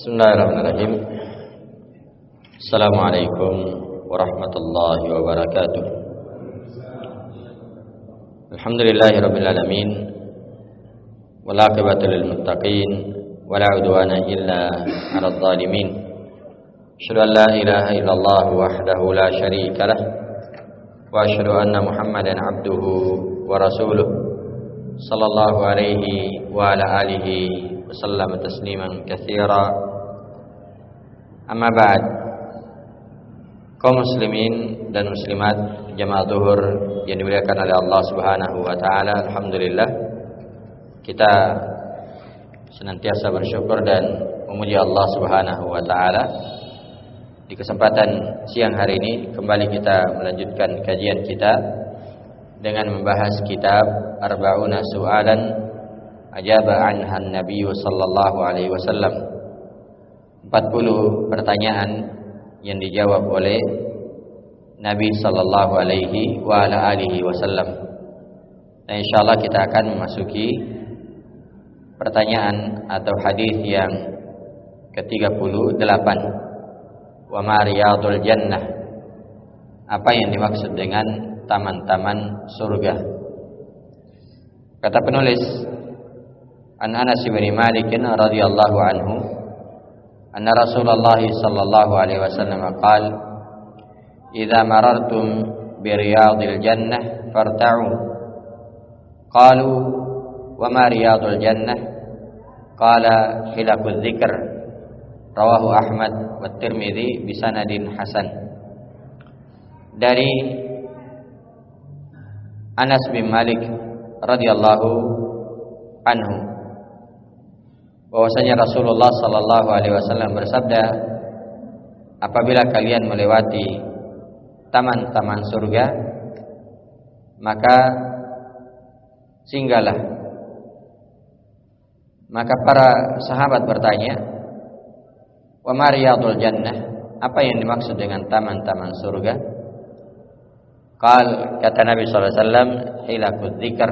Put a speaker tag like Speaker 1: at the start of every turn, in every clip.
Speaker 1: Bismillahirrahmanirrahim. Assalamualaikum warahmatullahi wabarakatuh. Alhamdulillahirabbil alamin. Wal 'aqibatu lil muttaqin wala 'udwana illa 'alal zalimin. Asyhadu an la ilaha illallah wahdahu la syarika lah wa asyhadu anna Muhammadan 'abduhu wa rasuluh sallallahu alaihi wa ala alihi wasallam tasliman katsira. Amma ba'd. Kaum muslimin dan muslimat jamaah zuhur yang dimuliakan oleh Allah Subhanahu wa taala, alhamdulillah kita senantiasa bersyukur dan memuji Allah Subhanahu wa taala. Di kesempatan siang hari ini kembali kita melanjutkan kajian kita dengan membahas kitab Arba'una Su'alan ajaba anha Nabi sallallahu alaihi wasallam. 40 pertanyaan yang dijawab oleh Nabi sallallahu alaihi wa ala alihi wasallam. Dan insyaallah kita akan memasuki pertanyaan atau hadis yang ke-38. Wa ma riyadul jannah. Apa yang dimaksud dengan taman-taman surga? Kata penulis, An Anas bin Malik radhiyallahu anhu, anna Rasulullah sallallahu alaihi wasallam qala, "Idza marartum bi riyadil jannah farta'u." Qalu, "Wa ma riyadul jannah?" Qala, "Hilaqudz dzikr." Rawahu Ahmad wa Tirmidzi bi sanadin hasan. Dari Anas bin Malik radhiyallahu anhu, bahwasanya Rasulullah sallallahu alaihi wasallam bersabda, apabila kalian melewati taman-taman surga, maka singgahlah. Maka para sahabat bertanya, wa ma riyadul jannah? Apa yang dimaksud dengan taman-taman surga? Kata Nabi sallallahu alaihi wasallam, hilaqudz dzikr.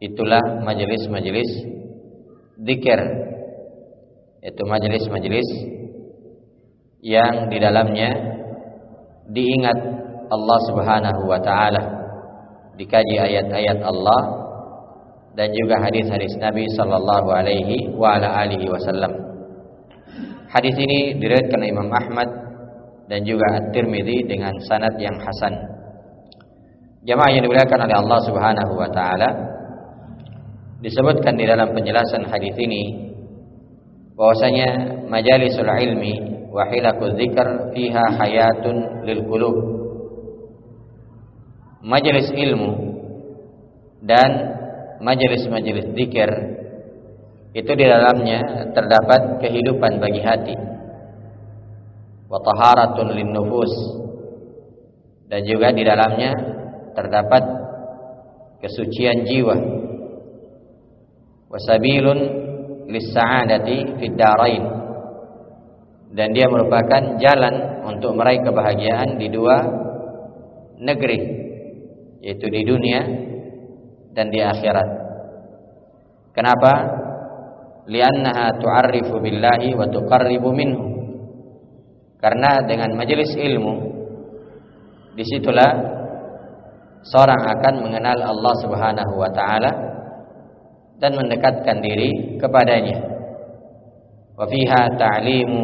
Speaker 1: Itulah majelis-majelis zikir, yaitu majelis-majelis yang di dalamnya diingat Allah Subhanahu wa taala, dikaji ayat-ayat Allah dan juga hadis-hadis Nabi sallallahu alaihi wa ala alihi wasallam. Hadis ini diriwayatkan Imam Ahmad dan juga At-Tirmidzi dengan sanad yang hasan. Jamaah yang dimuliakan oleh Allah Subhanahu wa taala, disebutkan di dalam penjelasan hadis ini bahwasanya majalisul ilmi wa hilaqudz dzikr fiha hayatun lil qulub. Majelis ilmu dan majelis-majelis zikir itu di dalamnya terdapat kehidupan bagi hati, wa taharatun lin nufus, dan juga di dalamnya terdapat kesucian jiwa, wasabilun lis-sa'adati fid darain, dan dia merupakan jalan untuk meraih kebahagiaan di dua negeri, yaitu di dunia dan di akhirat. Kenapa? Li'annaha tu'arrifu billahi wa tuqarribu minhu. Karena dengan majelis ilmu, disitulah seorang akan mengenal Allah Subhanahu wa ta'ala dan mendekatkan diri kepadanya. Wa fiha ta'limu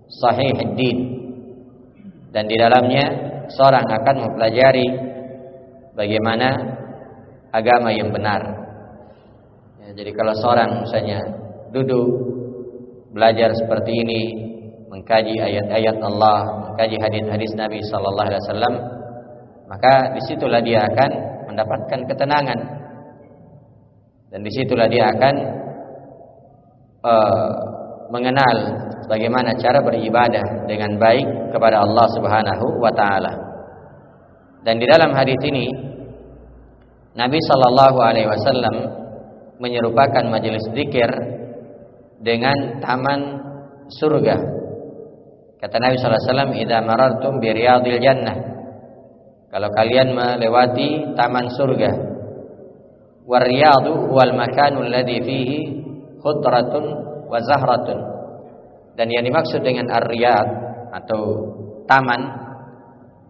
Speaker 1: sahih ad-din, dan di dalamnya seorang akan mempelajari bagaimana agama yang benar. Ya, jadi kalau seorang misalnya duduk belajar seperti ini, mengkaji ayat-ayat Allah, mengkaji hadis-hadis Nabi sallallahu alaihi wasallam, maka disitulah dia akan mendapatkan ketenangan. Dan disitulah dia akan mengenal bagaimana cara beribadah dengan baik kepada Allah Subhanahu wa taala. Dan di dalam hadis ini Nabi sallallahu alaihi wasallam menyerupakan majelis zikir dengan taman surga. Kata Nabi sallallahu alaihi wasallam, "Idza marartum bi riyadil jannah." Kalau kalian melewati taman surga. War riyadu wal makanul ladzi fihi khudratun wa zahratun. Dan yang dimaksud dengan ar-riyad atau taman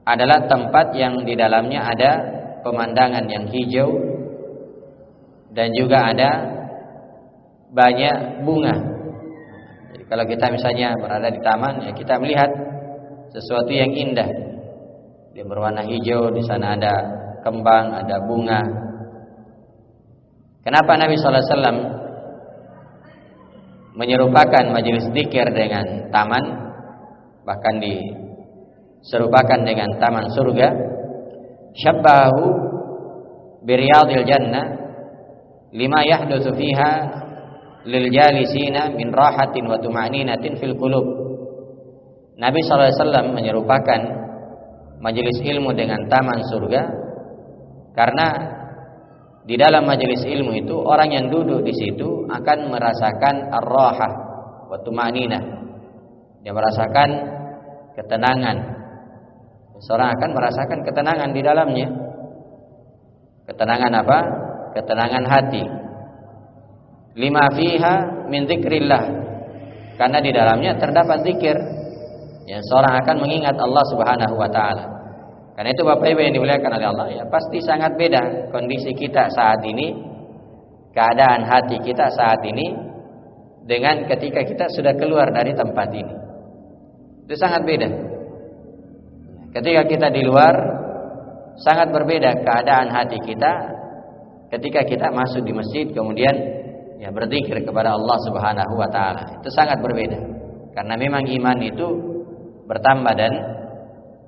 Speaker 1: adalah tempat yang di dalamnya ada pemandangan yang hijau dan juga ada banyak bunga. Jadi kalau kita misalnya berada di taman, ya kita melihat sesuatu yang indah. Dia berwarna hijau, di sana ada kembang, ada bunga. Kenapa Nabi sallallahu alaihi wasallam menyerupakan majelis zikir dengan taman, bahkan diserupakan dengan taman surga? Syabbahu biriyadil jannah lima yahdutsu fiha lil jalisina min rahatin wa tuma'ninatin fil qulub. Nabi sallallahu alaihi wasallam menyerupakan majelis ilmu dengan taman surga karena di dalam majelis ilmu itu orang yang duduk di situ akan merasakan ar-rahah wa tuma'ninah. Dia merasakan ketenangan. Seorang akan merasakan ketenangan di dalamnya. Ketenangan apa? Ketenangan hati. Lima fiha min dzikrillah. Karena di dalamnya terdapat zikir. Yang seorang akan mengingat Allah Subhanahu wa taala. Karena itu Bapak Ibu yang dimuliakan oleh Allah, ya pasti sangat beda kondisi kita saat ini, keadaan hati kita saat ini dengan ketika kita sudah keluar dari tempat ini. Itu sangat beda. Ketika kita di luar, sangat berbeda keadaan hati kita ketika kita masuk di masjid kemudian ya berzikir kepada Allah Subhanahu wa taala. Itu sangat berbeda. Karena memang iman itu bertambah dan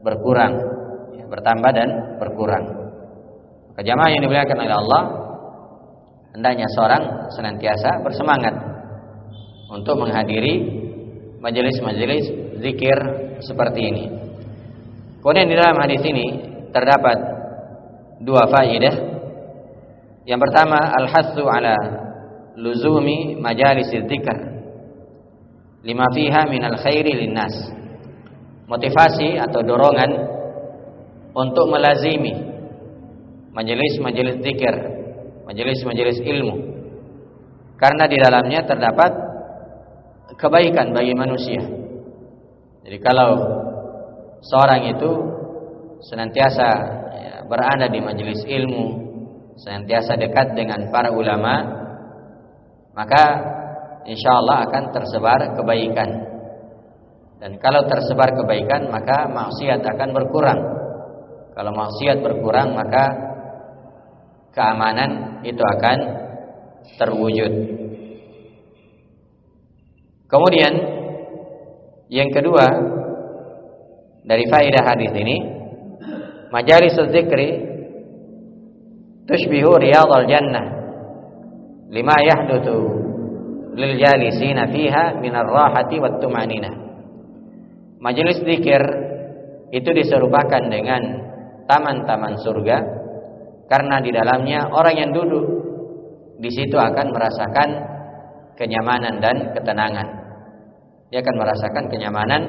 Speaker 1: berkurang. Bertambah dan berkurang. Maka jamaah yang dimuliakan oleh Allah, hendaknya seorang senantiasa bersemangat untuk menghadiri majelis-majelis zikir seperti ini. Kemudian di dalam hadis ini terdapat dua faedah. Yang pertama, al-hassu ala luzumi majalis dzikr lima fiha minal khairi linnas. Motivasi atau dorongan untuk melazimi majelis-majelis zikir, majelis-majelis ilmu. Karena di dalamnya terdapat kebaikan bagi manusia. Jadi kalau seorang itu senantiasa berada di majelis ilmu, senantiasa dekat dengan para ulama, maka insyaallah akan tersebar kebaikan. Dan kalau tersebar kebaikan, maka maksiat akan berkurang. Kalau maksiat berkurang, maka keamanan itu akan terwujud. Kemudian yang kedua dari faedah hadis ini, majalisul dzikri tushbihu riyadhal jannah lima yahdutsu lil jalisina fiha minar rahati wat tuma'ninah. Majelis zikir itu diserupakan dengan taman-taman surga karena di dalamnya orang yang duduk di situ akan merasakan kenyamanan dan ketenangan. Dia akan merasakan kenyamanan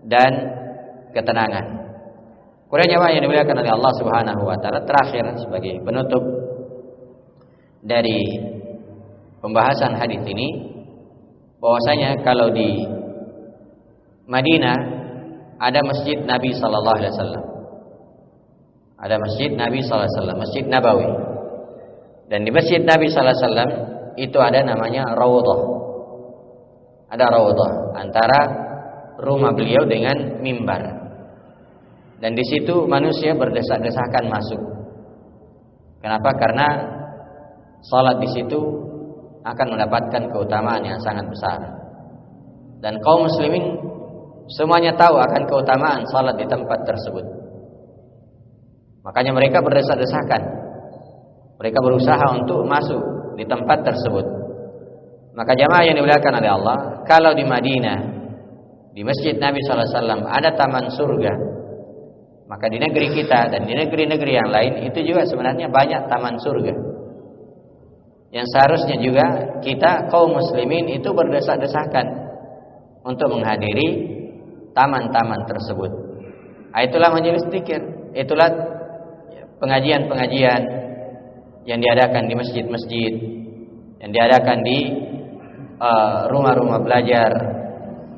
Speaker 1: dan ketenangan. Kemudian jemaah yang dimuliakan oleh Allah Subhanahu wa taala, terakhir sebagai penutup dari pembahasan hadis ini, bahwasanya kalau di Madinah ada masjid Nabi sallallahu alaihi wasallam. Ada masjid Nabi sallallahu alaihi wasallam, Masjid Nabawi. Dan di Masjid Nabi sallallahu alaihi wasallam itu ada namanya raudhah. Ada raudhah antara rumah beliau dengan mimbar. Dan di situ manusia berdesak-desakan masuk. Kenapa? Karena salat di situ akan mendapatkan keutamaan yang sangat besar. Dan kaum muslimin semuanya tahu akan keutamaan salat di tempat tersebut. Makanya mereka berdesak-desakan. Mereka berusaha untuk masuk di tempat tersebut. Maka jamaah yang dimuliakan oleh Allah, kalau di Madinah, di Masjid Nabi sallallahu alaihi wasallam ada taman surga, maka di negeri kita dan di negeri-negeri yang lain itu juga sebenarnya banyak taman surga. Yang seharusnya juga kita kaum muslimin itu berdesak-desakan untuk menghadiri taman-taman tersebut. Itulah majelis zikir, itulah pengajian-pengajian yang diadakan di masjid-masjid, yang diadakan di rumah-rumah belajar,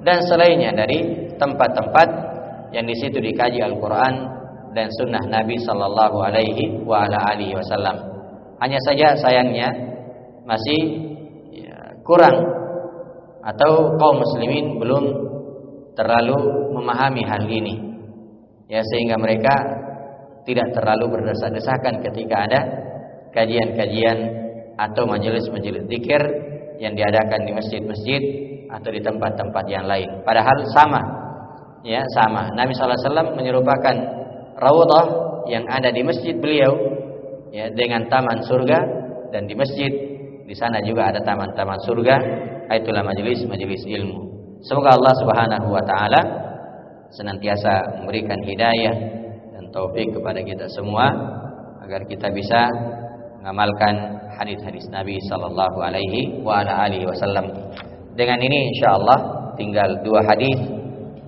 Speaker 1: dan selainnya dari tempat-tempat yang di situ dikaji Al-Quran dan Sunnah Nabi Sallallahu Alaihi Wasallam. Hanya saja sayangnya masih kurang atau kaum muslimin belum terlalu memahami hal ini, ya, sehingga mereka tidak terlalu berdesak-desakan ketika ada kajian-kajian atau majelis-majelis zikir yang diadakan di masjid-masjid atau di tempat-tempat yang lain. Padahal sama, ya, sama. Nabi sallallahu alaihi wasallam menyerupakan raudhah yang ada di masjid beliau, ya, dengan taman surga, dan di masjid di sana juga ada taman-taman surga. Itulah majelis-majelis ilmu. Semoga Allah Subhanahu wa taala senantiasa memberikan hidayah dan taufik kepada kita semua agar kita bisa mengamalkan hadis-hadis Nabi sallallahu alaihi wasallam. Dengan ini insyaallah tinggal 2 hadis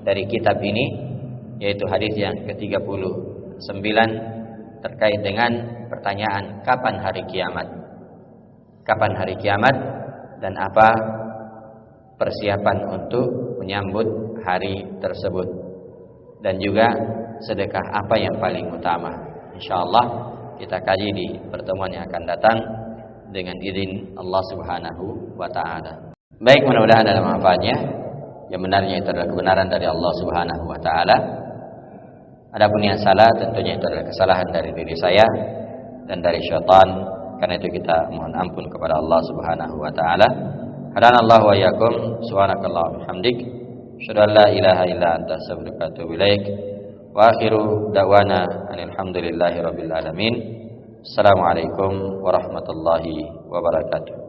Speaker 1: dari kitab ini, yaitu hadis yang ke-39 terkait dengan pertanyaan kapan hari kiamat. Kapan hari kiamat dan apa persiapan untuk menyambut hari tersebut, dan juga sedekah apa yang paling utama. Insyaallah kita kaji di pertemuan yang akan datang dengan izin Allah Subhanahu wa taala. Baik, mudah-mudahan ada manfaatnya. Yang benarnya itu adalah kebenaran dari Allah Subhanahu wa taala. Adapun yang salah tentunya itu adalah kesalahan dari diri saya dan dari syaitan. Karena itu kita mohon ampun kepada Allah Subhanahu wa taala. Hadanallahu wa iyyakum. Subhanakallahumma hamdik, asyhadu an la ilaha illa anta astaghfiruka wa atubu ilaik. Wa akhiru da'wana alhamdulillahi rabbil alamin. Assalamualaikum warahmatullahi wabarakatuh.